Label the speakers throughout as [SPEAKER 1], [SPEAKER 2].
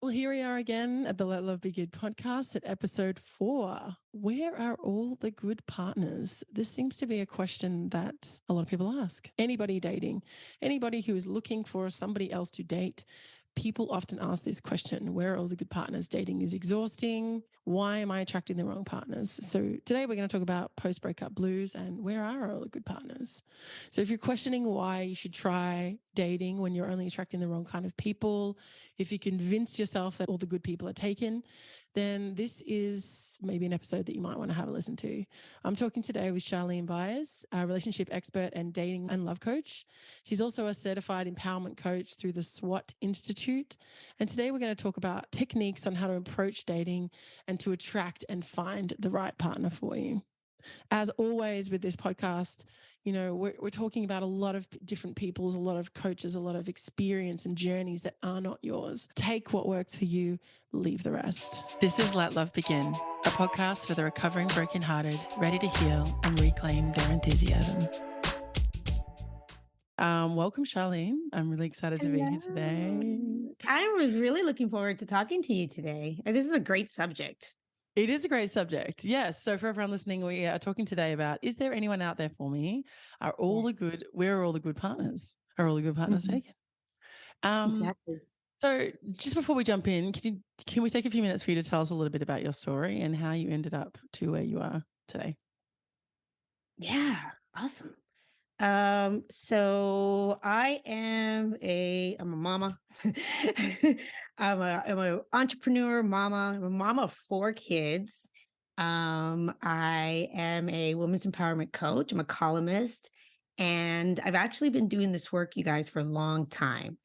[SPEAKER 1] Well, here we are again at the Let Love Be Good podcast at episode 4. Where are all the good partners? This seems to be a question that a lot of people ask. Anybody dating, anybody who is looking for somebody else to date, people often ask this question: where are all the good partners? Dating is exhausting. Why am I attracting the wrong partners? So today we're going to talk about post-breakup blues and where are all the good partners. So if you're questioning why you should try dating when you're only attracting the wrong kind of people, if you convince yourself that all the good people are taken, then this is maybe an episode that you might want to have a listen to. I'm talking today with Charlene Byars, a relationship expert and dating and love coach. She's also a certified empowerment coach through the S.W.A.T Institute. And today we're going to talk about techniques on how to approach dating and to attract and find the right partner for you. As always with this podcast, you know, we're talking about a lot of different people's, a lot of coaches, a lot of experience and journeys that are not yours. Take what works for you, leave the rest. This is Let Love Begin, a podcast for the recovering brokenhearted, ready to heal and reclaim their enthusiasm. Welcome, Charlene. I'm really excited to be here today.
[SPEAKER 2] I was really looking forward to talking to you today. This is a great subject.
[SPEAKER 1] It is a great subject. Yes. So for everyone listening, we are talking today about, is there anyone out there for me? Where are all the good partners? Are all the good partners taken?
[SPEAKER 2] Exactly.
[SPEAKER 1] So just before we jump in, can we take a few minutes for you to tell us a little bit about your story and how you ended up to where you are today?
[SPEAKER 2] Yeah. Awesome. So I'm a mama. I'm an entrepreneur mama. I'm a mama of 4 kids. I am a women's empowerment coach. I'm a columnist, and I've actually been doing this work, you guys, for a long time.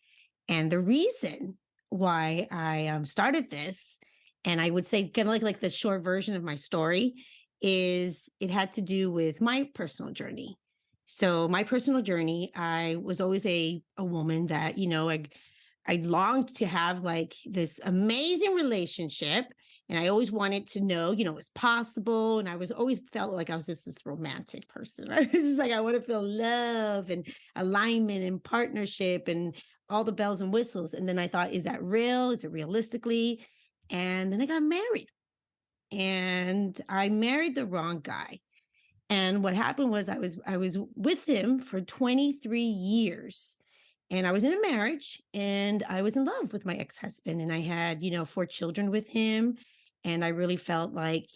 [SPEAKER 2] And the reason why I started this, and I would say kind of like the short version of my story, is it had to do with my personal journey. So my personal journey, I was always a woman that, I longed to have like this amazing relationship. And I always wanted to know, it was possible. And I was always felt like I was just this romantic person. I was just like, I want to feel love and alignment and partnership and all the bells and whistles. And then I thought, is that real? Is it realistically? And then I got married, and I married the wrong guy. And what happened was I was with him for 23 years, and I was in a marriage, and I was in love with my ex-husband, and I had, 4 children with him. And I really felt like,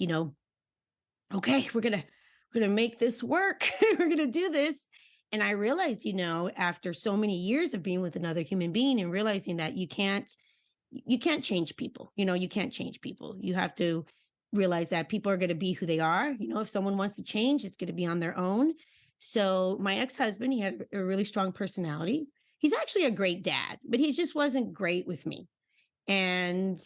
[SPEAKER 2] okay, we're going to make this work. We're going to do this. And I realized, after so many years of being with another human being and realizing that you can't change people. You can't change people. You have to realize that people are going to be who they are. If someone wants to change, it's going to be on their own. So my ex-husband, he had a really strong personality. He's actually a great dad, but he just wasn't great with me. And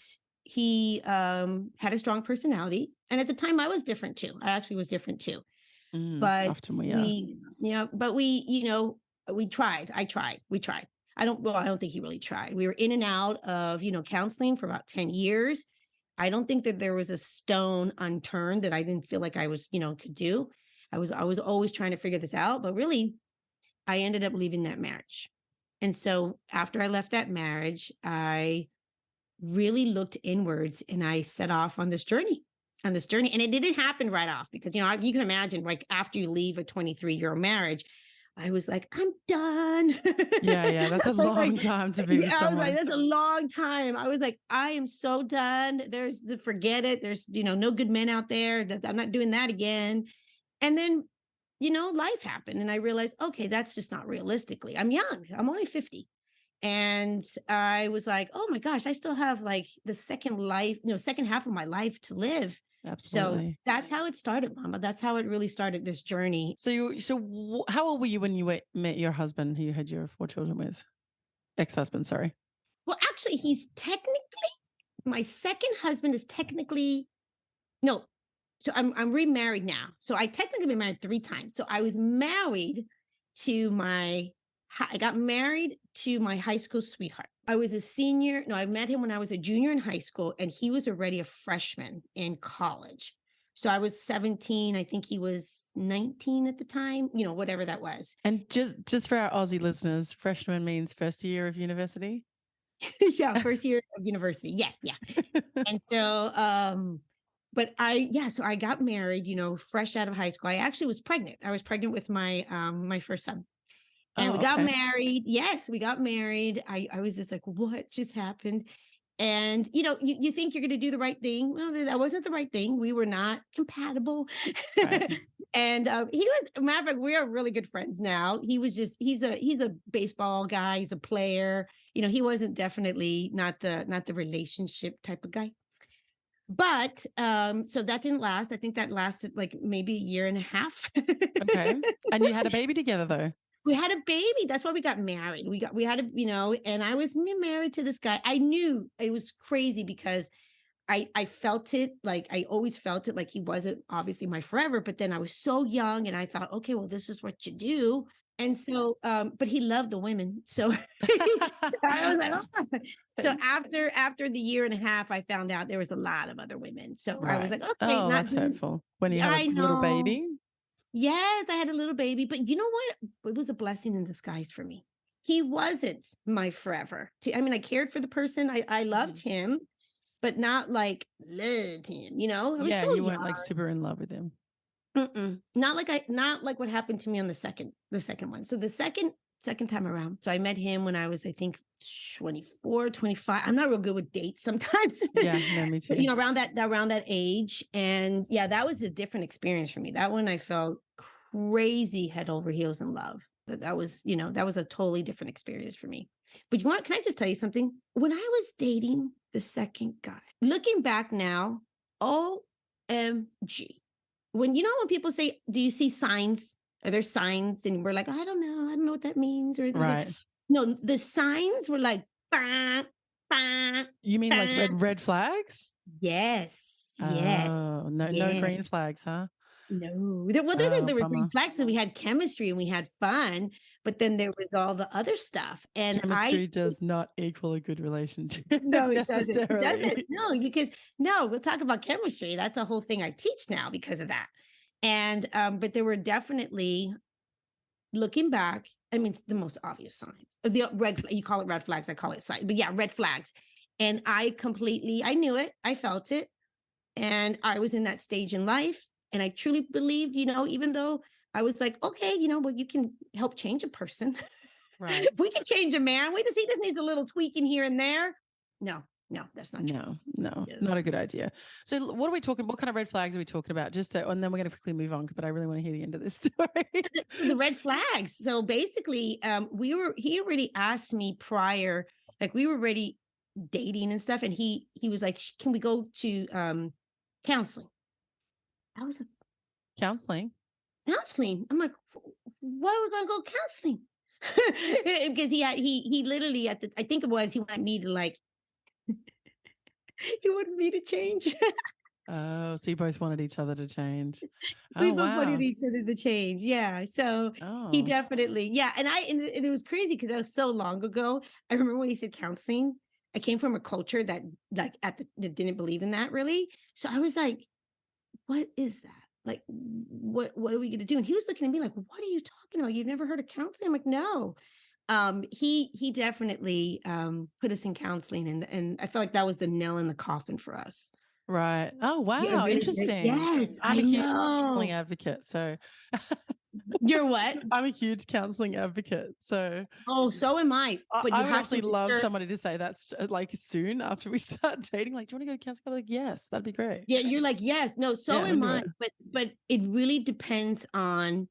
[SPEAKER 2] he had a strong personality. And at the time I was different too. I actually was different too. But
[SPEAKER 1] often we are.
[SPEAKER 2] we tried. We tried. I don't think he really tried. We were in and out of, counseling for about 10 years. I don't think that there was a stone unturned that I didn't feel like I was, could do. I was always trying to figure this out, but really I ended up leaving that marriage. And so after I left that marriage, I really looked inwards and I set off on this journey. And it didn't happen right off because, you can imagine, like, after you leave a 23-year-old marriage, I was like, I'm done.
[SPEAKER 1] Yeah. That's a long time to be with someone.
[SPEAKER 2] I was like, that's a long time. I was like, I am so done. Forget it. There's, no good men out there. I'm not doing that again. And then, life happened. And I realized, okay, that's just not realistically. I'm young. I'm only 50. And I was like, oh my gosh, I still have like the second half of my life to live.
[SPEAKER 1] Absolutely.
[SPEAKER 2] So that's how it started, Mama. That's how it really started, this journey.
[SPEAKER 1] So how old were you when you met your husband, who you had your 4 children with? Ex-husband, sorry.
[SPEAKER 2] Well, actually, my second husband is technically, no. So I'm remarried now. So I technically been married 3 times. So I was married to I got married to my high school sweetheart. I was a senior. No, I met him when I was a junior in high school, and he was already a freshman in college. So I was 17. I think he was 19 at the time, whatever that was.
[SPEAKER 1] And just for our Aussie listeners, freshman means first year of university?
[SPEAKER 2] Yeah, first year of university. Yes, yeah. And so, so I got married, fresh out of high school. I actually was pregnant. I was pregnant with my first son. And we
[SPEAKER 1] Oh,
[SPEAKER 2] got
[SPEAKER 1] okay.
[SPEAKER 2] married. Yes, we got married. I was just like, what just happened? And you think you're gonna do the right thing. Well, that wasn't the right thing. We were not compatible.
[SPEAKER 1] Right.
[SPEAKER 2] And he was, matter of fact, we are really good friends now. He's a baseball guy, he's a player. He wasn't definitely not the relationship type of guy. But so that didn't last. I think that lasted like maybe a year and a half.
[SPEAKER 1] Okay. And you had a baby together though.
[SPEAKER 2] We had a baby. That's why we got married. We had and I was married to this guy. I knew it was crazy because I felt it, like I always felt it, like he wasn't obviously my forever, but then I was so young and I thought, okay, well, this is what you do. And so, but he loved the women. So I was like, oh. So after the year and a half, I found out there was a lot of other women. So I was
[SPEAKER 1] Right.
[SPEAKER 2] like, okay,
[SPEAKER 1] Oh,
[SPEAKER 2] not
[SPEAKER 1] that's
[SPEAKER 2] doing,
[SPEAKER 1] hurtful. When you have a
[SPEAKER 2] I
[SPEAKER 1] little
[SPEAKER 2] know.
[SPEAKER 1] baby.
[SPEAKER 2] Yes, I had a little baby, but you know what? It was a blessing in disguise for me. He wasn't my forever. I mean, I cared for the person. I loved
[SPEAKER 1] Mhm.
[SPEAKER 2] him, but not like loved him. I was
[SPEAKER 1] Yeah,
[SPEAKER 2] so
[SPEAKER 1] you
[SPEAKER 2] young.
[SPEAKER 1] weren't like super in love with him.
[SPEAKER 2] Mm-mm. Not like what happened to me on the second one. So the second time around. So I met him when I was, I think, 24, 25. I'm not real good with dates sometimes.
[SPEAKER 1] Yeah, no, me
[SPEAKER 2] But
[SPEAKER 1] too.
[SPEAKER 2] around that age. And yeah, that was a different experience for me. That one I felt crazy head over heels in love. That was a totally different experience for me. But can I just tell you something? When I was dating the second guy, looking back now, OMG. When people say, do you see signs? Are there signs? And we're like, I don't know. I don't know what that means. Or
[SPEAKER 1] Right.
[SPEAKER 2] no, the signs were like, bah, bah,
[SPEAKER 1] You mean like
[SPEAKER 2] bah.
[SPEAKER 1] red flags?
[SPEAKER 2] Yes, yes,
[SPEAKER 1] Oh, no
[SPEAKER 2] yes.
[SPEAKER 1] green flags, huh?
[SPEAKER 2] No,
[SPEAKER 1] Oh,
[SPEAKER 2] there were green
[SPEAKER 1] bummer.
[SPEAKER 2] flags, so we had chemistry and we had fun, but then there was all the other stuff. And
[SPEAKER 1] Chemistry does not equal a good relationship
[SPEAKER 2] no, it doesn't. It doesn't.
[SPEAKER 1] necessarily.
[SPEAKER 2] No, because no, we'll talk about chemistry. That's a whole thing I teach now because of that. And but there were definitely, looking back, I mean, it's the most obvious signs. The you call it red flags, I call it signs. But yeah, red flags. And I knew it, I felt it. And I was in that stage in life. And I truly believed, even though I was like, okay, well, you can help change a person.
[SPEAKER 1] Right.
[SPEAKER 2] We can change a man. He just needs a little tweaking here and there. No, no, that's not true.
[SPEAKER 1] No, no,
[SPEAKER 2] Yeah.
[SPEAKER 1] not a good idea. So what are we talking? What kind of red flags are we talking about? And then we're going to quickly move on, but I really want to hear the end of this story.
[SPEAKER 2] So the red flags. So basically, he already asked me prior, like we were already dating and stuff, and he was like, can we go to counseling? I was like,
[SPEAKER 1] Counseling.
[SPEAKER 2] counseling. I'm like, why are we gonna go counseling? Because he literally I think it was he wanted me to like he wanted me to change.
[SPEAKER 1] Oh, so you both wanted each other to change.
[SPEAKER 2] We
[SPEAKER 1] Oh,
[SPEAKER 2] both wanted
[SPEAKER 1] wow.
[SPEAKER 2] each other to change. Yeah. So he
[SPEAKER 1] Oh,
[SPEAKER 2] definitely, yeah. And it was crazy because that was so long ago. I remember when he said counseling, I came from a culture that like that didn't believe in that really. So I was like, what is that? Like, what are we gonna do? And he was looking at me like, what are you talking about? You've never heard of counseling? I'm like, no. He definitely put us in counseling and I felt like that was the nail in the coffin for us.
[SPEAKER 1] right. Oh,
[SPEAKER 2] Yeah, it
[SPEAKER 1] wow.
[SPEAKER 2] really did.
[SPEAKER 1] Interesting.
[SPEAKER 2] Yes,
[SPEAKER 1] I'm
[SPEAKER 2] I
[SPEAKER 1] a huge counseling
[SPEAKER 2] know.
[SPEAKER 1] advocate. So
[SPEAKER 2] You're what?
[SPEAKER 1] I'm a huge counseling advocate. So
[SPEAKER 2] Oh, so am I. But you
[SPEAKER 1] I would
[SPEAKER 2] have to
[SPEAKER 1] actually
[SPEAKER 2] make
[SPEAKER 1] love
[SPEAKER 2] sure.
[SPEAKER 1] somebody to say that's like soon after we start dating. Like, do you want to go to counseling? I'm like, yes, that'd be great.
[SPEAKER 2] Yeah, you're like, yes, no, so
[SPEAKER 1] Yeah, we'll
[SPEAKER 2] am
[SPEAKER 1] do
[SPEAKER 2] I.
[SPEAKER 1] it.
[SPEAKER 2] But it really depends on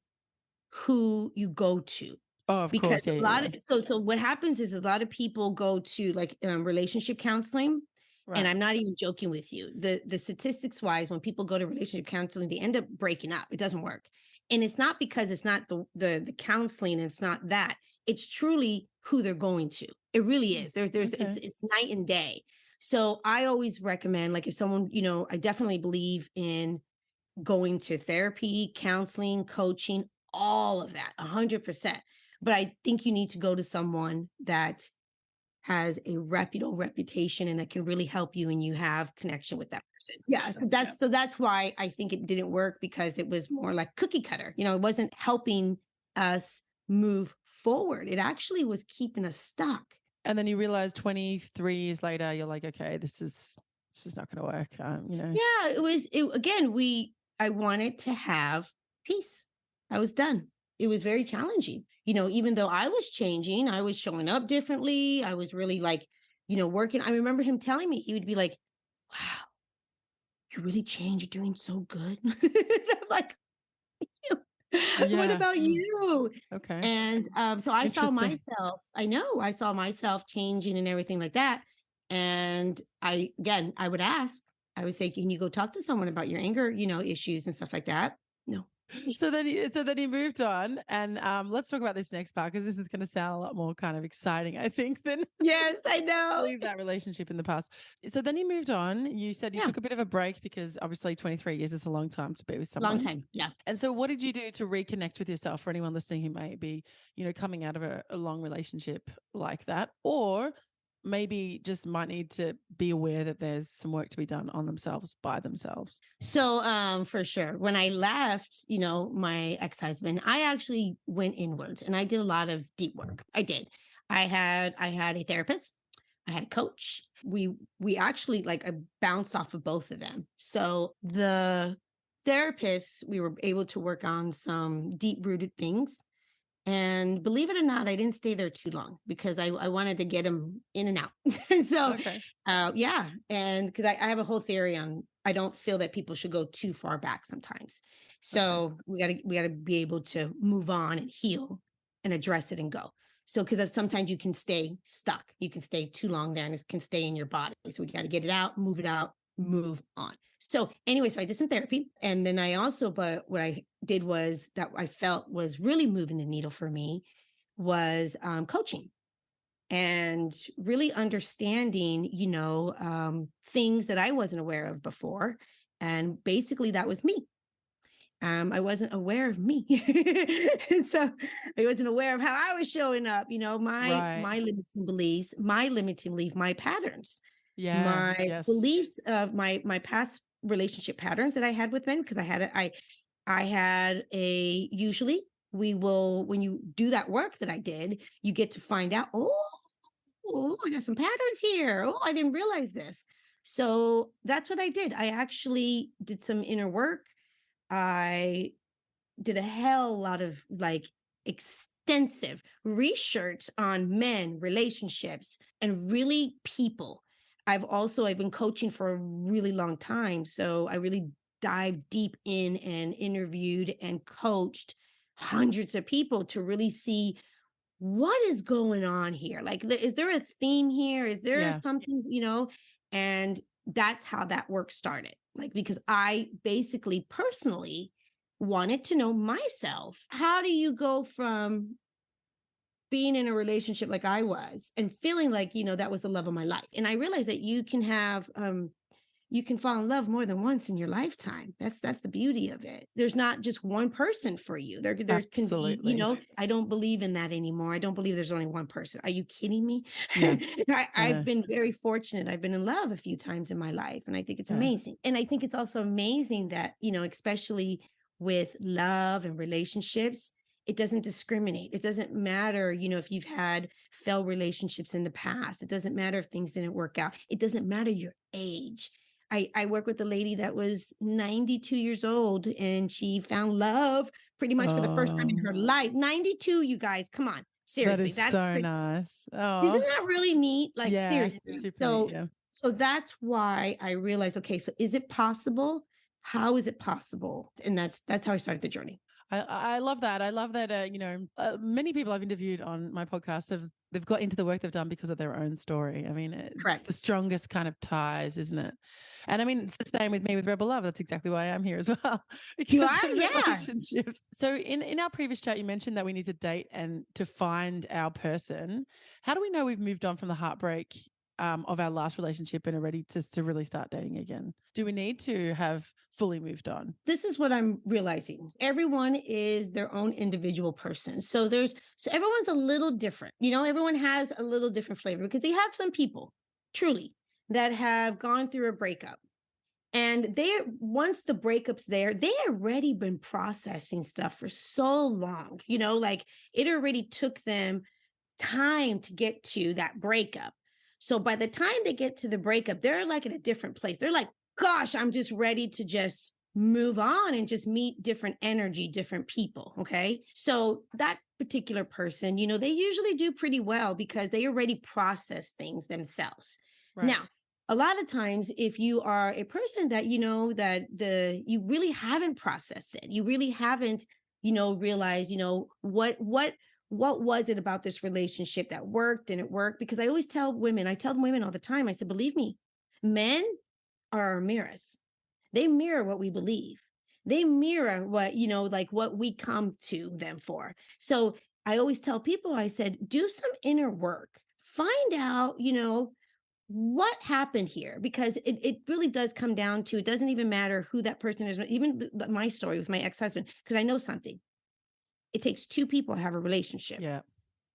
[SPEAKER 2] who you go to.
[SPEAKER 1] Oh, of
[SPEAKER 2] Because
[SPEAKER 1] course. Yeah,
[SPEAKER 2] a
[SPEAKER 1] yeah,
[SPEAKER 2] lot
[SPEAKER 1] yeah.
[SPEAKER 2] of so what happens is a lot of people go to like relationship counseling. And
[SPEAKER 1] Right.
[SPEAKER 2] I'm not even joking with you. The statistics wise, when people go to relationship counseling, they end up breaking up. It doesn't work. And it's not because it's not the counseling, and it's not that. It's truly who they're going to. It really
[SPEAKER 1] Mm,
[SPEAKER 2] is. There's
[SPEAKER 1] okay.
[SPEAKER 2] it's night and day. So I always recommend, like if someone, I definitely believe in going to therapy, counseling, coaching, all of that, 100%. But I think you need to go to someone that has a reputable reputation and that can really help you and you have connection with that person. Yeah. So that's why I think it didn't work because it was more like cookie cutter. It wasn't helping us move forward. It actually was keeping us stuck.
[SPEAKER 1] And then you realize 23 years later, you're like, okay, this is not going to work.
[SPEAKER 2] Yeah, I wanted to have peace. I was done. It was very challenging. Even though I was changing, I was showing up differently. I was really like, working. I remember him telling me, he would be like, wow, you really changed. You're doing so good. I'm like, what
[SPEAKER 1] Yeah.
[SPEAKER 2] about you?
[SPEAKER 1] Okay.
[SPEAKER 2] And so
[SPEAKER 1] Interesting.
[SPEAKER 2] I saw myself changing and everything like that. And I would ask, I would say, can you go talk to someone about your anger, issues and stuff like that? No.
[SPEAKER 1] So then he moved on, and let's talk about this next part because this is going to sound a lot more kind of exciting, I think, than
[SPEAKER 2] Yes, I know.
[SPEAKER 1] leave that relationship in the past. So then you moved on. You said you
[SPEAKER 2] Yeah.
[SPEAKER 1] took a bit of a break because obviously 23 years is a long time to be with
[SPEAKER 2] Long
[SPEAKER 1] someone.
[SPEAKER 2] time. Yeah.
[SPEAKER 1] And so what did you do to reconnect with yourself for anyone listening who may be, coming out of a long relationship like that, or maybe just might need to be aware that there's some work to be done on themselves by themselves?
[SPEAKER 2] So for sure. When I left, my ex-husband, I actually went inwards and I did a lot of deep work. I did. I had a therapist, I had a coach. We actually like I bounced off of both of them. So the therapist, we were able to work on some deep-rooted things. And believe it or not, I didn't stay there too long because I wanted to get him in and out. So,
[SPEAKER 1] Okay.
[SPEAKER 2] yeah. And because I have a whole theory on, I don't feel that people should go too far back sometimes. So we gotta be able to move on and heal and address it and go. So, because sometimes you can stay stuck, you can stay too long there and it can stay in your body. So we got to get it out, move on. So anyway, so I did some therapy. And then but what I did was that I felt was really moving the needle for me was coaching and really understanding, things that I wasn't aware of before. And basically that was me. I wasn't aware of me. And so I wasn't aware of how I was showing up, my limiting belief, my patterns,
[SPEAKER 1] Yeah.
[SPEAKER 2] my
[SPEAKER 1] Yes.
[SPEAKER 2] beliefs of my past relationship patterns that I had with men, because I had a usually we will when you do that work that I did, you get to find out, oh, I got some patterns here. Oh, I didn't realize this. So that's what I did. I actually did some inner work. I did a hell lot of like extensive research on men, relationships, and really people. I've been coaching for a really long time. So I really dived deep in and interviewed and coached hundreds of people to really see what is going on here. Like, is there a theme here? Is there
[SPEAKER 1] Yeah.
[SPEAKER 2] something, And that's how that work started. Like, because I basically personally wanted to know myself. How do you go from being in a relationship like I was and feeling like, that was the love of my life? And I realized that you can fall in love more than once in your lifetime. That's the beauty of it. There's not just one person for you. There can be,
[SPEAKER 1] Absolutely.
[SPEAKER 2] I don't believe in that anymore. I don't believe there's only one person. Are you kidding me?
[SPEAKER 1] Yeah.
[SPEAKER 2] I've been very fortunate. I've been in love a few times in my life, and I think it's
[SPEAKER 1] Yeah.
[SPEAKER 2] amazing. And I think it's also amazing that, especially with love and relationships, it doesn't discriminate. It doesn't matter, if you've had failed relationships in the past. It doesn't matter if things didn't work out. It doesn't matter your age. I work with a lady that was 92 years old and she found love pretty much for the first time in her life. 92, you guys, come on.
[SPEAKER 1] That
[SPEAKER 2] Seriously,
[SPEAKER 1] is so nice.
[SPEAKER 2] isn't
[SPEAKER 1] Oh,
[SPEAKER 2] that really neat? Like,
[SPEAKER 1] yeah.
[SPEAKER 2] seriously.
[SPEAKER 1] Super neat.
[SPEAKER 2] So,
[SPEAKER 1] Yeah.
[SPEAKER 2] so that's why I realized, okay, so is it possible? How is it possible? And that's how I started the journey.
[SPEAKER 1] I love that. I love that. Many people I've interviewed on my podcast they've got into the work they've done because of their own story. I mean, it's
[SPEAKER 2] Correct.
[SPEAKER 1] the strongest kind of ties, isn't it? And I mean, it's the same with me with Rebel Love. That's exactly why I'm here as well,
[SPEAKER 2] You
[SPEAKER 1] because
[SPEAKER 2] are?
[SPEAKER 1] of
[SPEAKER 2] Yeah.
[SPEAKER 1] relationships. So in our previous chat, you mentioned that we need to date and to find our person. How do we know we've moved on from the heartbreak of our last relationship and are ready to really start dating again? Do we need to have fully moved on?
[SPEAKER 2] This is what I'm realizing. Everyone is their own individual person. So everyone's a little different. Everyone has a little different flavor because they have some people truly that have gone through a breakup. And once the breakup's there, they already been processing stuff for so long, like it already took them time to get to that breakup. So by the time they get to the breakup, they're like in a different place. They're like, gosh, I'm just ready to just move on and just meet different energy, different people. Okay. So that particular person, they usually do pretty well because they already process things themselves.
[SPEAKER 1] Right.
[SPEAKER 2] Now, a lot of times, if you are a person that you really haven't processed it, you really haven't, realized, what was it about this relationship that worked and it worked? Because I always tell women, I tell women all the time, I said, believe me, men are our mirrors. They mirror what we believe. They mirror what, like what we come to them for. So I always tell people, I said, do some inner work. Find out, what happened here, because it really does come down to, it doesn't even matter who that person is. Even my story with my ex-husband, because I know something. It takes two people to have a relationship.
[SPEAKER 1] Yeah.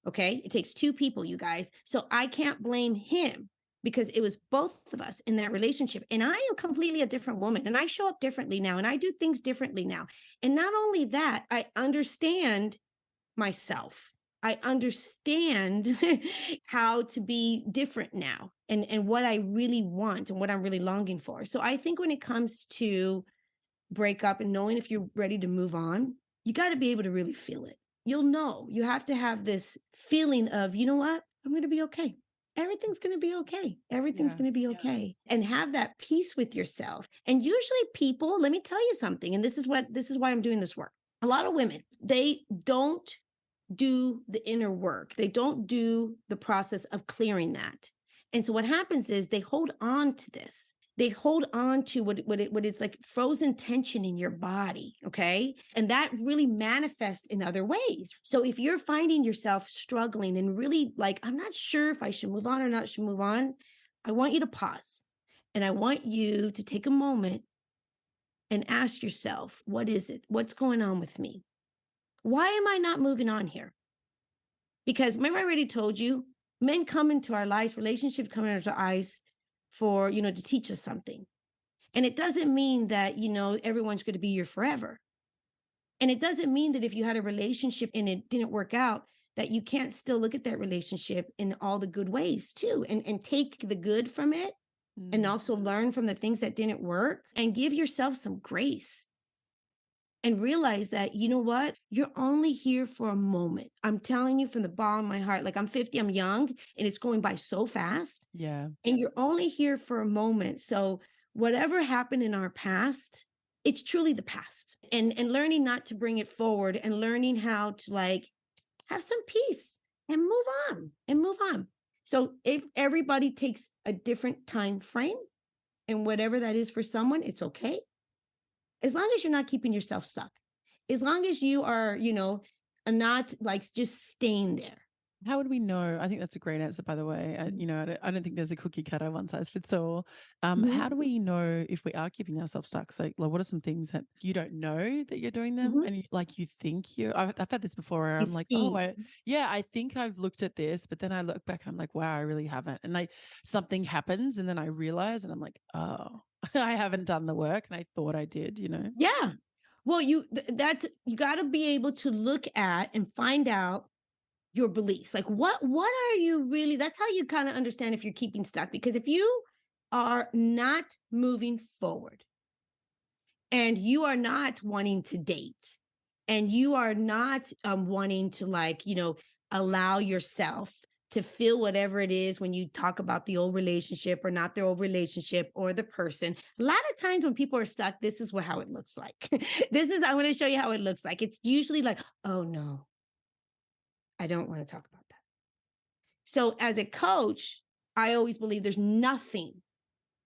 [SPEAKER 2] Okay. It takes two people, you guys. So I can't blame him because it was both of us in that relationship. And I am completely a different woman and I show up differently now and I do things differently now. And not only that, I understand myself. I understand how to be different now and what I really want and what I'm really longing for. So I think when it comes to breakup and knowing if you're ready to move on, you got to be able to really feel it. You'll know. You have to have this feeling of, you know what? I'm going to be okay. Everything's going to be okay. Everything's
[SPEAKER 1] Yeah.
[SPEAKER 2] going to be okay. And have that peace with yourself. And usually people, let me tell you something, and this is why I'm doing this work. A lot of women, they don't do the inner work. They don't do the process of clearing that. And so what happens is they hold on to this. They hold on to what it's like frozen tension in your body. Okay. And that really manifests in other ways. So if you're finding yourself struggling and really like, I'm not sure if I should move on or not should move on, I want you to pause and I want you to take a moment and ask yourself, what is it? What's going on with me? Why am I not moving on here? Because remember, I already told you, men come into our lives, relationships come into our lives for, to teach us something. And it doesn't mean that, everyone's going to be your forever. And it doesn't mean that if you had a relationship and it didn't work out, that you can't still look at that relationship in all the good ways too, and take the good from it and also learn from the things that didn't work and give yourself some grace. And realize that, you know what? You're only here for a moment. I'm telling you from the bottom of my heart, like I'm 50, I'm young, and it's going by so fast.
[SPEAKER 1] Yeah.
[SPEAKER 2] And you're only here for a moment. So whatever happened in our past, it's truly the past. And learning not to bring it forward and learning how to like have some peace and move on. So if everybody takes a different time frame and whatever that is for someone, it's okay. As long as you're not keeping yourself stuck, as long as you are, not like just staying there.
[SPEAKER 1] How would we know? I think that's a great answer, by the way. I don't think there's a cookie cutter, one size fits all. How do we know if we are keeping ourselves stuck? So, like, what are some things that you don't know that you're doing them, and you think you? I've had this before. Where I'm like, I think I've looked at this, but then I look back and I'm like, wow, I really haven't. And something happens, and then I realize, and I'm like, oh, I haven't done the work, and I thought I did.
[SPEAKER 2] Yeah. Well, you got to be able to look at and find out your beliefs. Like what are you really, that's how you kind of understand if you're keeping stuck. Because if you are not moving forward and you are not wanting to date and you are not wanting to allow yourself to feel whatever it is when you talk about the old relationship or not their old relationship or the person. A lot of times when people are stuck, this is how it looks like. I'm going to show you how it looks like. It's usually like, oh no, I don't want to talk about that. So as a coach, I always believe there's nothing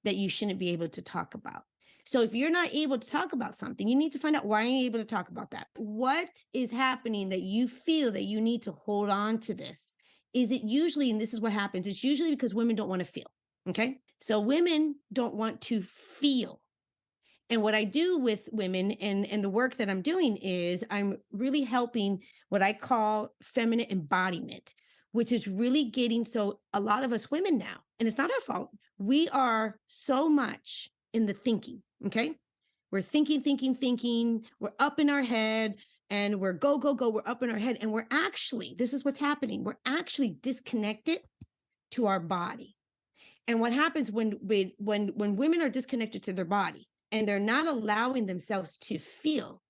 [SPEAKER 2] that you shouldn't be able to talk about. So if you're not able to talk about something, you need to find out why you're able to talk about that. What is happening that you feel that you need to hold on to this? Is it usually, and this is what happens, it's usually because women don't want to feel. Okay. So women don't want to feel. And what I do with women and the work that I'm doing is I'm really helping what I call feminine embodiment, which is really getting, so a lot of us women now, and it's not our fault, we are so much in the thinking, okay? We're thinking, we're up in our head, and we're go, go, go. We're up in our head. And we're actually, this is what's happening. We're actually disconnected to our body. And what happens when women are disconnected to their body and they're not allowing themselves to feel,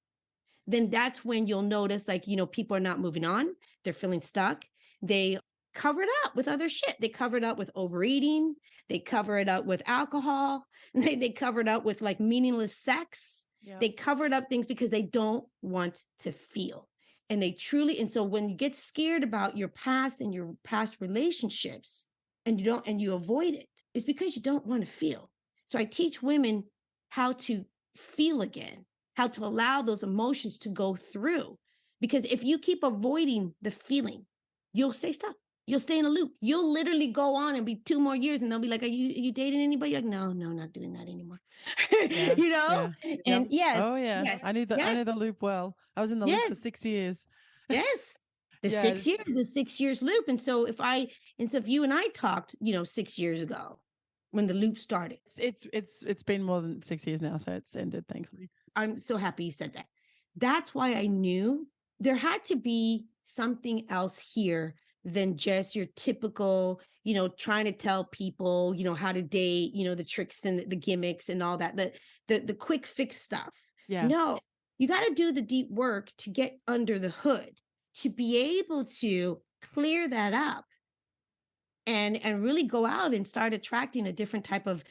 [SPEAKER 2] then that's when you'll notice, like, people are not moving on. They're feeling stuck. They cover it up with other shit. They cover it up with overeating. They cover it up with alcohol. They cover it up with like meaningless sex.
[SPEAKER 1] Yeah.
[SPEAKER 2] They cover it up things because they don't want to feel. And they truly, and so when you get scared about your past and your past relationships and you avoid it, it's because you don't want to feel. So I teach women how to feel again, how to allow those emotions to go through. Because if you keep avoiding the feeling, you'll stay stuck. You'll stay in a loop. You'll literally go on and be 2 more years and they'll be like, are you dating anybody? You're like, no, not doing that anymore.
[SPEAKER 1] Yeah, yeah.
[SPEAKER 2] And
[SPEAKER 1] Yep. Oh yeah.
[SPEAKER 2] yes,
[SPEAKER 1] I knew the loop well. I was in the loop for
[SPEAKER 2] yes,
[SPEAKER 1] 6 years.
[SPEAKER 2] yes. The
[SPEAKER 1] Yeah.
[SPEAKER 2] 6 years loop. And so if you and I talked, 6 years ago when the loop started.
[SPEAKER 1] It's been more than 6 years now, so it's ended, thankfully.
[SPEAKER 2] I'm so happy you said that. That's why I knew there had to be something else here than just your typical, trying to tell people, how to date, the tricks and the gimmicks and all that, the quick fix stuff.
[SPEAKER 1] Yeah.
[SPEAKER 2] No, you got to do the deep work to get under the hood, to be able to clear that up and really go out and start attracting a different type of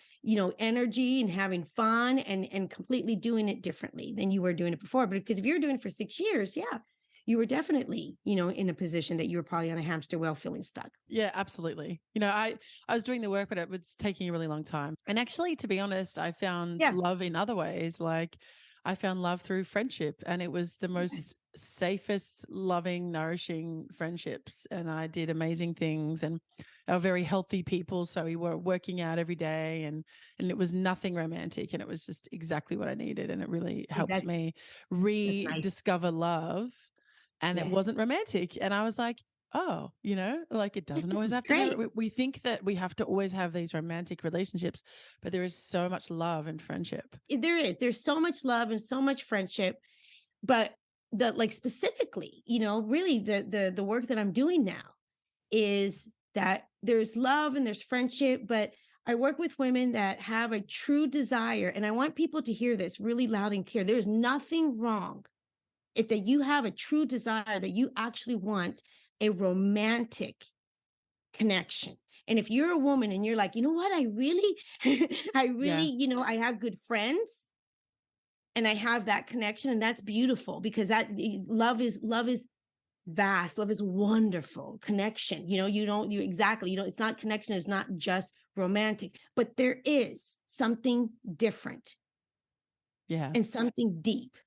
[SPEAKER 2] energy and having fun and completely doing it differently than you were doing it before. But because if you're doing it for 6 years, yeah, you were definitely in a position that you were probably on a hamster wheel feeling stuck.
[SPEAKER 1] Yeah, absolutely. I was doing the work, but it was taking a really long time. And actually, to be honest, I found love in other ways. Like I found love through friendship, and it was the most safest, loving, nourishing friendships. And I did amazing things and are very healthy people. So we were working out every day and it was nothing romantic. And it was just exactly what I needed. And it really helped me rediscover love. And it wasn't romantic. And I was like, oh, like it doesn't always have to be. We think that we have to always have these romantic relationships, but there is so much love and friendship.
[SPEAKER 2] There's so much love and so much friendship. But specifically, really the work that I'm doing now is that there's love and there's friendship, but I work with women that have a true desire. And I want people to hear this really loud and clear. There's nothing wrong if that you have a true desire that you actually want a romantic connection. And if you're a woman and you're like, you know what, I really, I have good friends and I have that connection, and that's beautiful because that love is vast. Love is wonderful. Connection, it's not connection is not just romantic, but there is something different.
[SPEAKER 1] Yeah.
[SPEAKER 2] And something deep.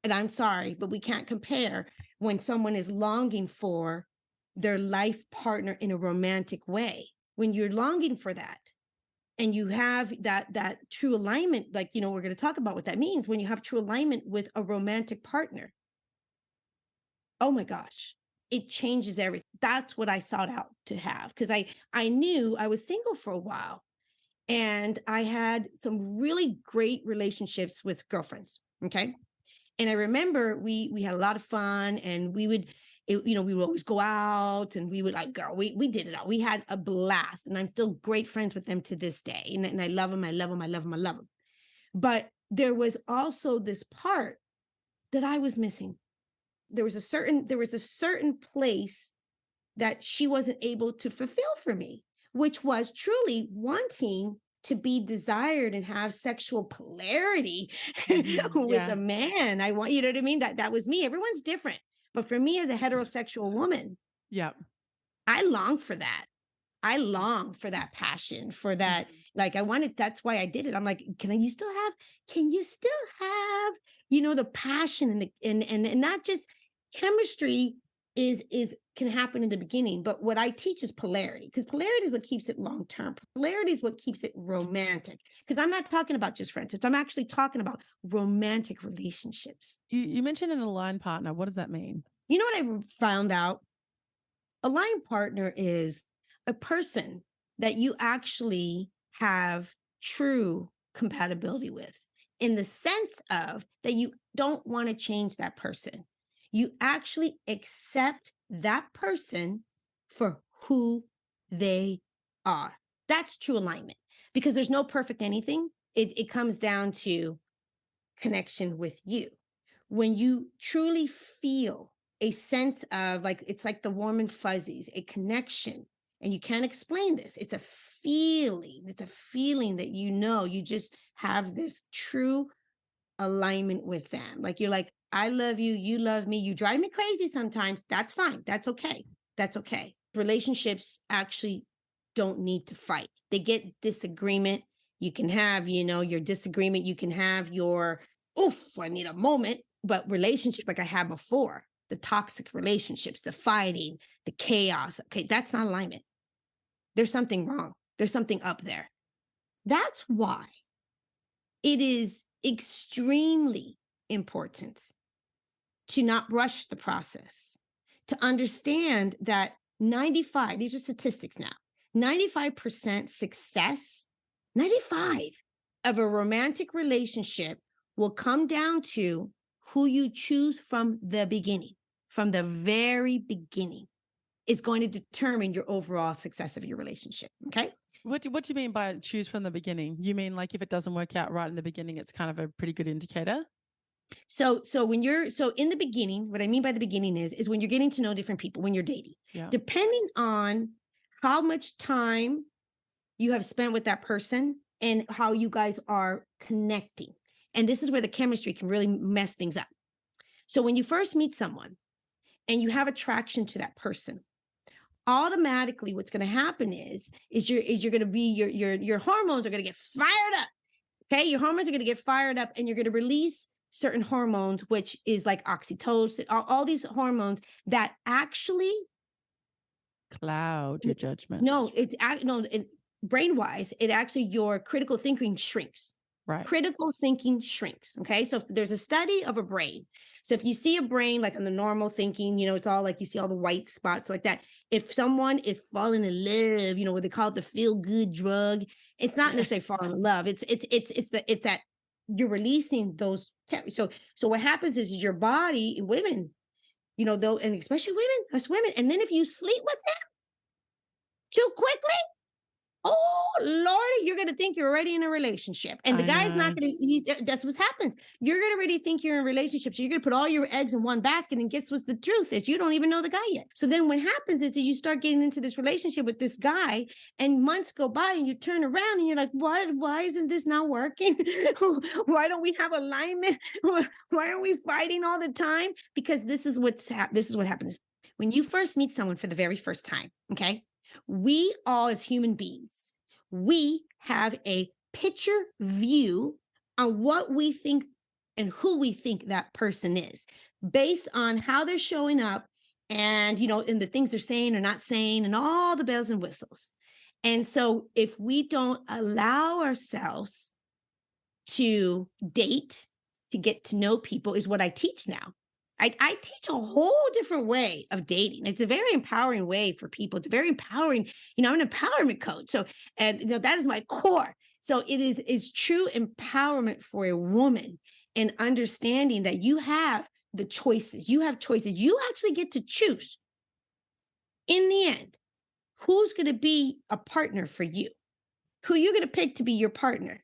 [SPEAKER 2] And I'm sorry, but we can't compare when someone is longing for their life partner in a romantic way. When you're longing for that and you have that true alignment, we're going to talk about what that means when you have true alignment with a romantic partner. Oh my gosh, it changes everything. That's what I sought out to have because I knew I was single for a while and I had some really great relationships with girlfriends. Okay. And I remember we had a lot of fun and we would always go out and we would we did it all. We had a blast and I'm still great friends with them to this day. And I love them. I love them. I love them. I love them. But there was also this part that I was missing. There was a certain place that she wasn't able to fulfill for me, which was truly wanting to be desired and have sexual polarity with a man. I want, you know what I mean? That was me. Everyone's different. But for me as a heterosexual woman, I long for that. I long for that passion, for that. Like I wanted, that's why I did it. I'm like, can you still have, the passion and not just chemistry can happen in the beginning, but what I teach is polarity, because polarity is what keeps it long term. Polarity is what keeps it romantic. Because I'm not talking about just friendships. I'm actually talking about romantic relationships.
[SPEAKER 1] You mentioned an aligned partner. What does that mean?
[SPEAKER 2] You know what I found out? Aligned partner is a person that you actually have true compatibility with, in the sense of that you don't want to change that person. You actually accept that person for who they are. That's true alignment because there's no perfect anything. It comes down to connection with you. When you truly feel a sense of like, it's like the warm and fuzzies, a connection, and you can't explain this. It's a feeling. It's a feeling that you just have this true alignment with them. Like you're like, I love you, you love me, you drive me crazy sometimes. That's fine. That's okay. That's okay. Relationships actually don't need to fight. They get disagreement. You can have, your disagreement. You can have your, oof, I need a moment. But relationships, like I had before, the toxic relationships, the fighting, the chaos. Okay, that's not alignment. There's something wrong. There's something up there. That's why it is extremely important to not rush the process, to understand that 95, these are statistics now, 95% success, 95 of a romantic relationship will come down to who you choose from the beginning, from the very beginning, is going to determine your overall success of your relationship. Okay.
[SPEAKER 1] What do you mean by choose from the beginning? You mean like if it doesn't work out right in the beginning, it's kind of a pretty good indicator?
[SPEAKER 2] So in the beginning, what I mean by the beginning is when you're getting to know different people, when you're dating, depending on how much time you have spent with that person and how you guys are connecting. And this is where the chemistry can really mess things up. So when you first meet someone and you have attraction to that person, automatically what's going to happen is you're going to be your hormones are going to get fired up. Okay, your hormones are going to get fired up and you're going to release certain hormones, which is like oxytocin, all these hormones that actually
[SPEAKER 1] cloud your judgment.
[SPEAKER 2] No, brain-wise, it actually, your critical thinking shrinks.
[SPEAKER 1] Right.
[SPEAKER 2] Critical thinking shrinks. Okay. So if there's a study of a brain. So if you see a brain like on the normal thinking, it's all like you see all the white spots like that. If someone is falling in love, what they call it, the feel good drug, it's not necessarily falling in love. It's that you're releasing those. So what happens is your body, women, though, and especially women, and then if you sleep with them too quickly, oh Lordy, you're gonna think you're already in a relationship, and the guy's not gonna. That's what happens. You're gonna already think you're in a relationship, so you're gonna put all your eggs in one basket. And guess what the truth is? You don't even know the guy yet. So then what happens is that you start getting into this relationship with this guy, and months go by, and you turn around, and you're like, "What? Why isn't this not working? Why don't we have alignment? Why are we fighting all the time?" Because this is what happens when you first meet someone for the very first time. Okay. We all, as human beings, we have a picture view on what we think and who we think that person is based on how they're showing up and, and the things they're saying or not saying and all the bells and whistles. And so if we don't allow ourselves to date, to get to know people, is what I teach now. I teach a whole different way of dating. It's a very empowering way for people. It's very empowering. I'm an empowerment coach. So, and that is my core. So it is true empowerment for a woman and understanding that you have the choices. You have choices. You actually get to choose in the end who's going to be a partner for you, who you're going to pick to be your partner.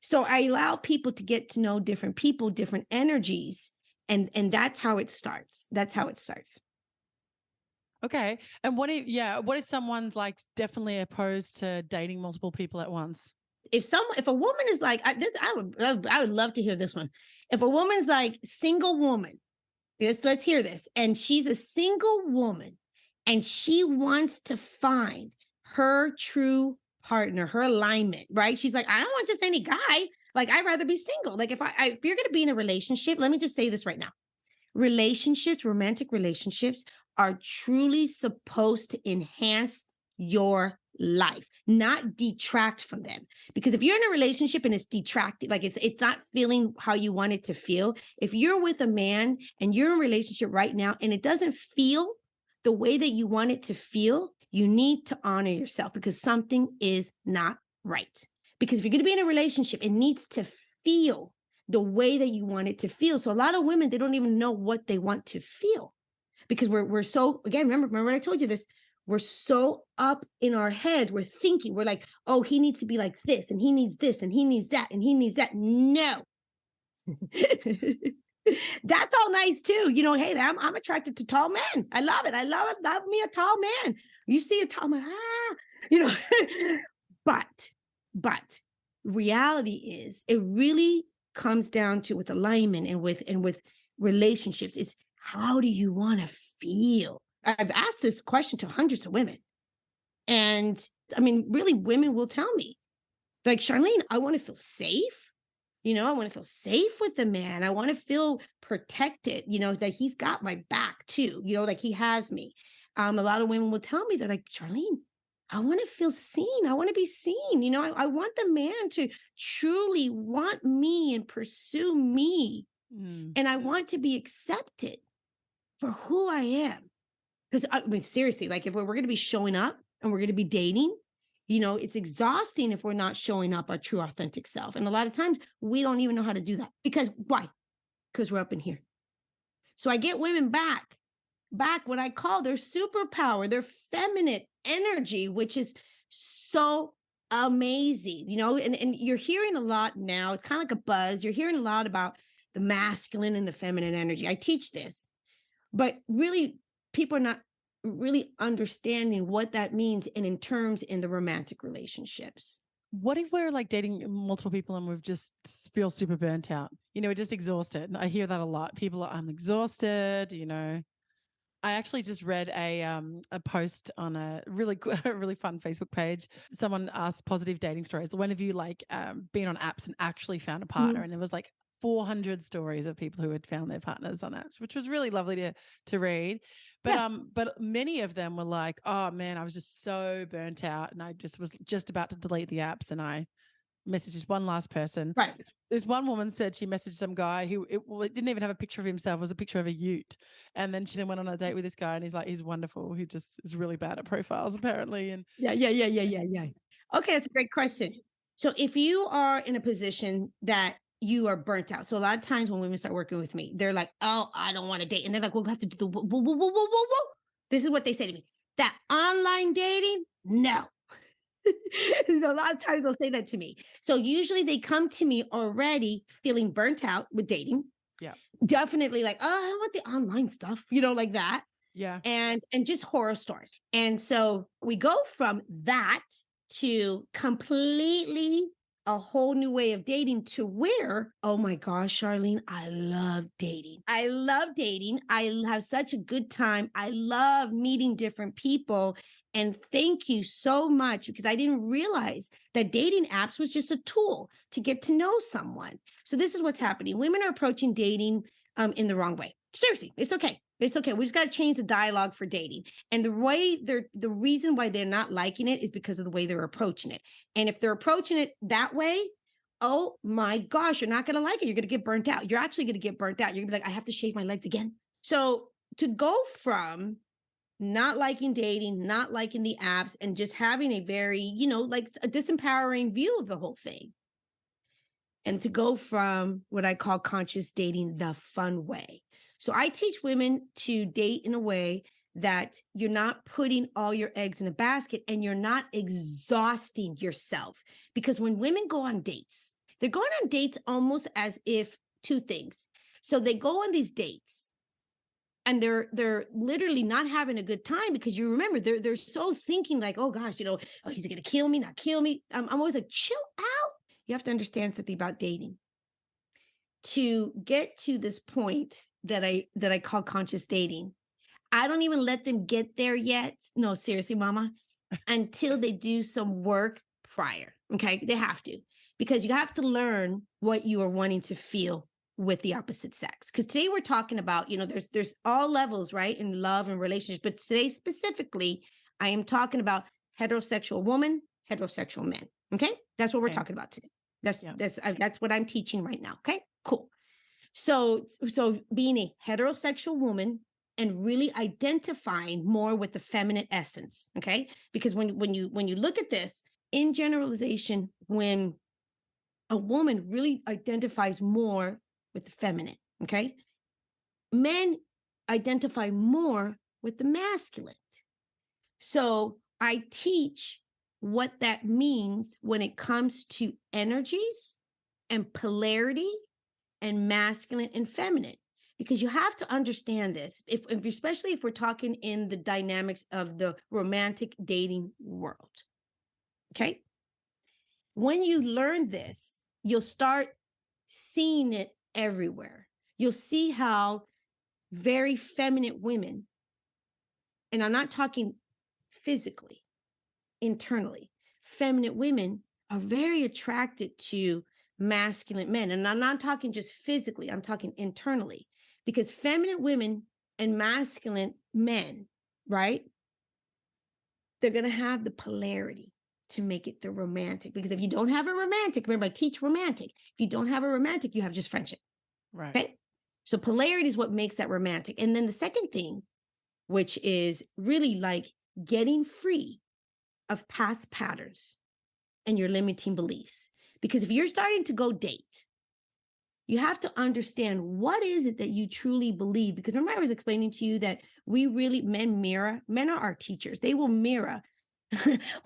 [SPEAKER 2] So I allow people to get to know different people, different energies. And that's how it starts. That's how it starts.
[SPEAKER 1] Okay. And what if someone's like definitely opposed to dating multiple people at once?
[SPEAKER 2] If a woman is like, I would love to hear this one. If a woman's like single woman, let's hear this. And she's a single woman and she wants to find her true partner, her alignment, right? She's like, I don't want just any guy. Like, I'd rather be single. Like if you're going to be in a relationship, let me just say this right now. Relationships, romantic relationships are truly supposed to enhance your life, not detract from them. Because if you're in a relationship and it's detracting, like it's not feeling how you want it to feel. If you're with a man and you're in a relationship right now and it doesn't feel the way that you want it to feel, you need to honor yourself because something is not right. Because if you're going to be in a relationship, it needs to feel the way that you want it to feel. So a lot of women, they don't even know what they want to feel because we're so, again, remember when I told you this, we're so up in our heads. We're thinking, we're like, oh, he needs to be like this, and he needs this, and he needs that, and he needs that. No. That's all nice too. You know, hey, I'm attracted to tall men. I love it. I love it. Love me a tall man. You see a tall man, you know, but reality is it really comes down to with alignment and with relationships is how do you want to feel? I've asked this question to hundreds of women. And I mean, really, women will tell me, like, Charlene, I want to feel safe. You know, I want to feel safe with the man. I want to feel protected, you know, that he's got my back too, you know, like he has me. A lot of women will tell me, they're like, Charlene, I want to feel seen. I want to be seen. You know, I want the man to truly want me and pursue me. And I want to be accepted for who I am. Because I mean, seriously, like if we're going to be showing up and we're going to be dating, you know, it's exhausting if we're not showing up our true authentic self. And a lot of times we don't even know how to do that. Because why? Because we're up in here. So I get women back what I call their superpower, their feminine energy, which is so amazing, you know, and you're hearing a lot now. It's kind of like a buzz. You're hearing a lot about the masculine and the feminine energy. I teach this, but really people are not really understanding what that means and in terms in the romantic relationships.
[SPEAKER 1] What if we're like dating multiple people and we've just feel super burnt out? You know, we're just exhausted. I hear that a lot. People are, I'm exhausted, you know. I actually just read a post on a really fun Facebook page. Someone asked positive dating stories. When have you like been on apps and actually found a partner? And it was like 400 stories of people who had found their partners on apps, which was really lovely to read. But many of them were like, oh man, I was just so burnt out and I just was just about to delete the apps and I messaged this one last person.
[SPEAKER 2] Right.
[SPEAKER 1] This one woman said she messaged some guy who it didn't even have a picture of himself. It was a picture of a ute. And then she then went on a date with this guy and he's wonderful. He just is really bad at profiles apparently. And
[SPEAKER 2] yeah. Okay, that's a great question. So if you are in a position that you are burnt out. So a lot of times when women start working with me, they're like, oh, I don't want to date. And they're like, well, we have to do the whoa, whoa, whoa, whoa, whoa, whoa. This is what they say to me. That online dating, no. You know, a lot of times they'll say that to me. So usually they come to me already feeling burnt out with dating.
[SPEAKER 1] Yeah.
[SPEAKER 2] Definitely like, oh, I don't want the online stuff, you know, like that.
[SPEAKER 1] Yeah.
[SPEAKER 2] And just horror stories. And so we go from that to completely a whole new way of dating to where, oh my gosh, Charlene, I love dating. I love dating. I have such a good time. I love meeting different people. And thank you so much because I didn't realize that dating apps was just a tool to get to know someone. So this is what's happening. Women are approaching dating in the wrong way. Seriously, it's okay. It's okay. We just got to change the dialogue for dating. And the reason why they're not liking it is because of the way they're approaching it. And if they're approaching it that way, oh my gosh, you're not going to like it. You're going to get burnt out. You're actually going to get burnt out. You're going to be like, I have to shave my legs again. So to go from not liking dating, not liking the apps, and just having a very, you know, like a disempowering view of the whole thing. And to go from what I call conscious dating the fun way. So I teach women to date in a way that you're not putting all your eggs in a basket and you're not exhausting yourself. Because when women go on dates, they're going on dates almost as if two things. So they go on these dates and they're literally not having a good time because you remember they're so thinking like, oh gosh, you know, oh, he's gonna kill me, not kill me. I'm always like, chill out. You have to understand something about dating. To get to this point that I call conscious dating, I don't even let them get there yet. No, seriously, mama, until they do some work prior. Okay, they have to, because you have to learn what you are wanting to feel with the opposite sex. Because today we're talking about, you know, there's all levels, right, in love and relationships. But today specifically, I am talking about heterosexual woman, heterosexual men. Okay, that's what we're talking about today. That's what I'm teaching right now. Okay, cool. So being a heterosexual woman and really identifying more with the feminine essence. Okay, because when you look at this in generalization, when a woman really identifies more with the feminine, okay? Men identify more with the masculine. So I teach what that means when it comes to energies and polarity and masculine and feminine. Because you have to understand this, if especially if we're talking in the dynamics of the romantic dating world. Okay. When you learn this, you'll start seeing it everywhere. You'll see how very feminine women, and I'm not talking physically, internally, feminine women are very attracted to masculine men. And I'm not talking just physically, I'm talking internally, because feminine women and masculine men, right? They're going to have the polarity to make it the romantic. Because if you don't have a romantic, remember, I teach romantic. If you don't have a romantic, you have just friendship.
[SPEAKER 1] Right.
[SPEAKER 2] Okay. So polarity is what makes that romantic. And then the second thing, which is really like getting free of past patterns and your limiting beliefs. Because if you're starting to go date, you have to understand what is it that you truly believe. Because remember, I was explaining to you that men are our teachers. They will mirror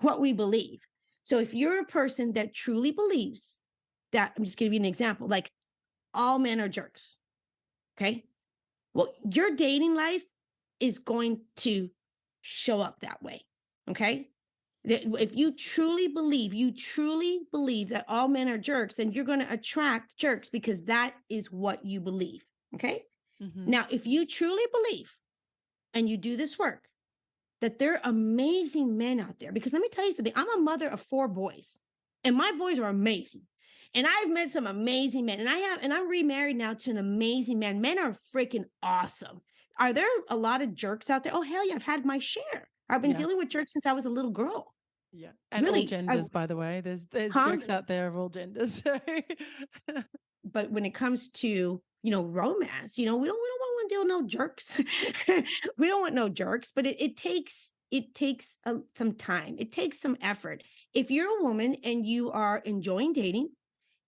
[SPEAKER 2] what we believe. So if you're a person that truly believes that, I'm just giving you an example, like all men are jerks. Okay. Well, your dating life is going to show up that way. Okay. If you truly believe that all men are jerks, then you're going to attract jerks because that is what you believe. Okay.
[SPEAKER 1] Mm-hmm.
[SPEAKER 2] Now, if you truly believe and you do this work, that there are amazing men out there, because let me tell you something, I'm a mother of 4 boys and my boys are amazing. And I've met some amazing men, and I'm remarried now to an amazing man. Men are freaking awesome. Are there a lot of jerks out there? Oh, hell yeah. I've had my share. I've been dealing with jerks since I was a little girl.
[SPEAKER 1] Yeah. And all genders, by the way. There's jerks out there of all genders. So.
[SPEAKER 2] But when it comes to, romance, we don't want to deal with no jerks. We don't want no jerks, but it takes some time. It takes some effort. If you're a woman and you are enjoying dating,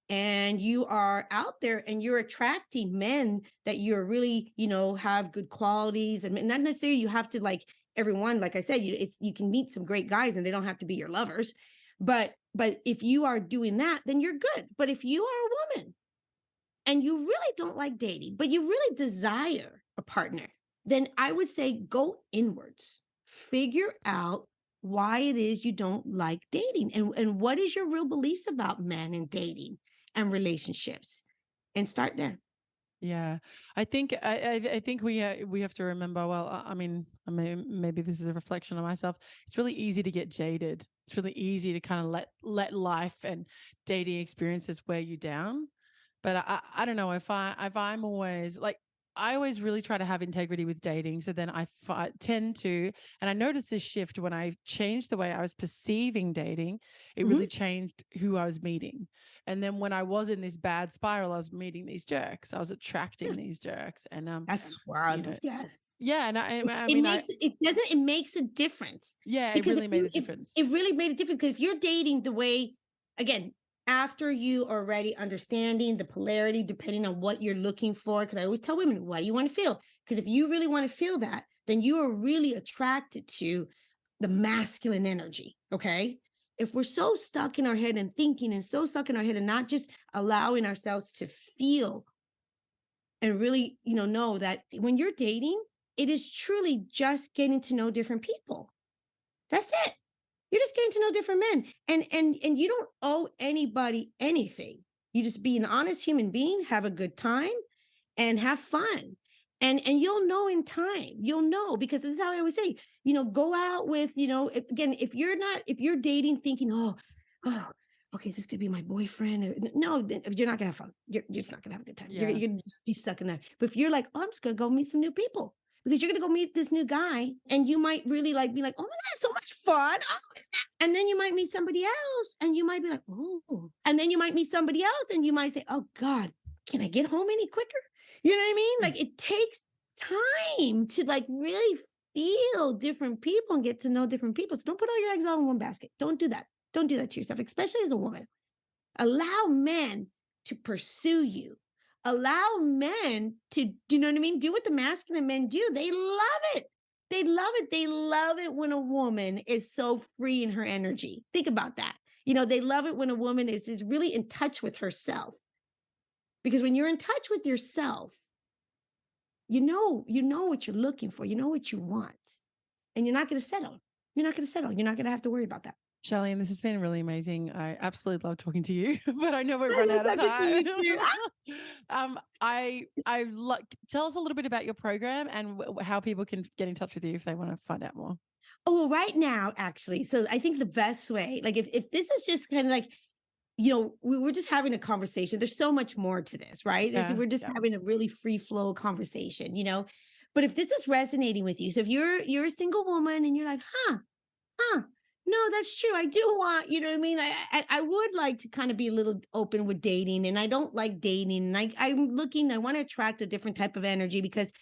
[SPEAKER 2] and you are out there and you're attracting men that you're really, have good qualities, and not necessarily you have to like everyone, like I said, you can meet some great guys and they don't have to be your lovers. But if you are doing that, then you're good. But if you are a woman and you really don't like dating, but you really desire a partner, then I would say go inwards, figure out why it is you don't like dating, and what is your real beliefs about men and dating and relationships, and start there.
[SPEAKER 1] Yeah, I think we have to remember. Well, I mean, maybe this is a reflection on myself. It's really easy to get jaded. It's really easy to kind of let life and dating experiences wear you down. But I don't know if I'm always like, I always really try to have integrity with dating. So then I tend to, and I noticed this shift when I changed the way I was perceiving dating. It really changed who I was meeting. And then when I was in this bad spiral, I was meeting these jerks. I was attracting these jerks. And
[SPEAKER 2] that's wild. Yes.
[SPEAKER 1] Yeah. And
[SPEAKER 2] it makes a difference.
[SPEAKER 1] Yeah,
[SPEAKER 2] because
[SPEAKER 1] it really made a difference.
[SPEAKER 2] It really made a difference, because if you're dating the way, again, after you are already understanding the polarity, depending on what you're looking for, because I always tell women, what do you want to feel? Because if you really want to feel that, then you are really attracted to the masculine energy. Okay. If we're so stuck in our head and thinking, and so stuck in our head and not just allowing ourselves to feel and really, know that when you're dating, it is truly just getting to know different people. That's it. You're just getting to know different men, and you don't owe anybody anything. You just be an honest human being, have a good time, and have fun. And you'll know in time. You'll know, because this is how I always say, go out with, again, if you're dating thinking, oh, okay, is this gonna be my boyfriend? No, you're not gonna have fun. You're just not gonna have a good time.
[SPEAKER 1] Yeah.
[SPEAKER 2] You're gonna just be stuck in that. But if you're like, oh, I'm just gonna go meet some new people, because you're going to go meet this new guy, and you might really be like, oh my God, so much fun. Oh, and then you might meet somebody else and you might be like, oh, and then you might meet somebody else and you might say, oh God, can I get home any quicker? You know what I mean? Like, it takes time to really feel different people and get to know different people. So don't put all your eggs all in one basket. Don't do that. Don't do that to yourself, especially as a woman. Allow men to pursue you. Allow men to, you know what I mean? Do what the masculine men do. They love it. They love it. They love it when a woman is so free in her energy. Think about that. They love it when a woman is really in touch with herself. Because when you're in touch with yourself, you know what you're looking for. You know what you want. And you're not going to settle. You're not going to settle. You're not going to have to worry about that.
[SPEAKER 1] Charlene, this has been really amazing. I absolutely love talking to you, but I know we've run out of time. Tell us a little bit about your program and how people can get in touch with you if they want to find out more.
[SPEAKER 2] Oh, well, right now, actually. So I think the best way, like if this is just kind of like, we're just having a conversation. There's so much more to this, right? We're just having a really free flow conversation, But if this is resonating with you, so if you're a single woman and you're like, no, that's true. I do want, you know what I mean? I would like to kind of be a little open with dating, and I don't like dating. And I want to attract a different type of energy, because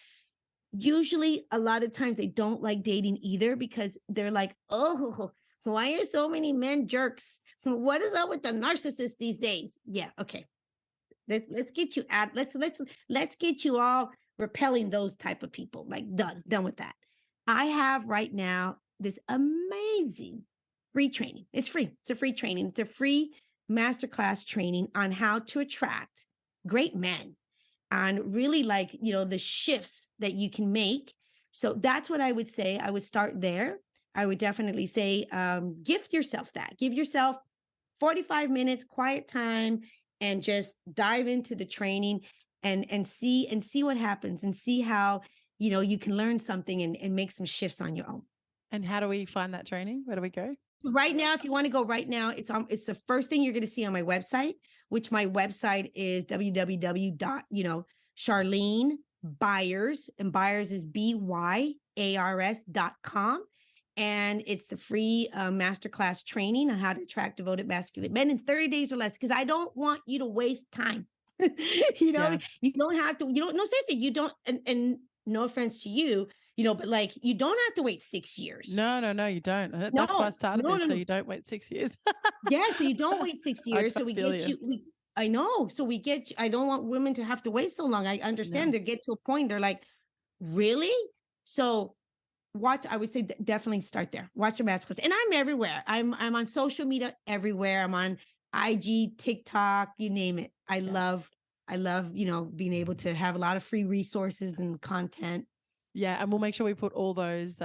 [SPEAKER 2] usually a lot of times they don't like dating either, because they're like, oh, why are so many men jerks? What is up with the narcissists these days? Yeah. Okay. Let's get you out. Let's get you all repelling those type of people. Like done with that. I have right now this amazing free training. It's free. It's a free training. It's a free masterclass training on how to attract great men, and really the shifts that you can make. So that's what I would say. I would start there. I would definitely say, gift yourself that. Give yourself 45 minutes, quiet time, and just dive into the training and see what happens, and see how, you can learn something and make some shifts on your own.
[SPEAKER 1] And how do we find that training? Where do we go?
[SPEAKER 2] Right now, if you want to go right now, it's the first thing you're going to see on my website, which my website is www.Charlene Byars, and Byars is BYARS.com. And it's the free masterclass training on how to attract devoted masculine men in 30 days or less, because I don't want you to waste time. You don't have to, no, seriously, you don't, and no offense to you, but you don't have to wait 6 years.
[SPEAKER 1] No, you don't. That's why I started this. So you don't wait 6 years.
[SPEAKER 2] Yeah. So you don't wait 6 years. So we get you. I know. So we get you. I don't want women to have to wait so long. I understand. They get to a point. They're like, really? So I would say definitely start there. Watch your masterclass. And I'm everywhere. I'm on social media everywhere. I'm on IG, TikTok, you name it. I love, being able to have a lot of free resources and content.
[SPEAKER 1] Yeah, and we'll make sure we put all those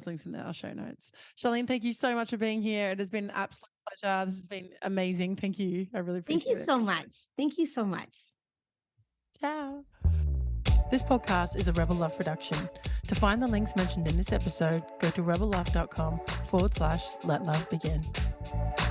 [SPEAKER 1] links in our show notes. Charlene, thank you so much for being here. It has been an absolute pleasure. This has been amazing. Thank you. I really appreciate it.
[SPEAKER 2] Thank you so much. Thank you so much.
[SPEAKER 1] Ciao. This podcast is a Rebel Love production. To find the links mentioned in this episode, go to rebellove.com/letlovebegin.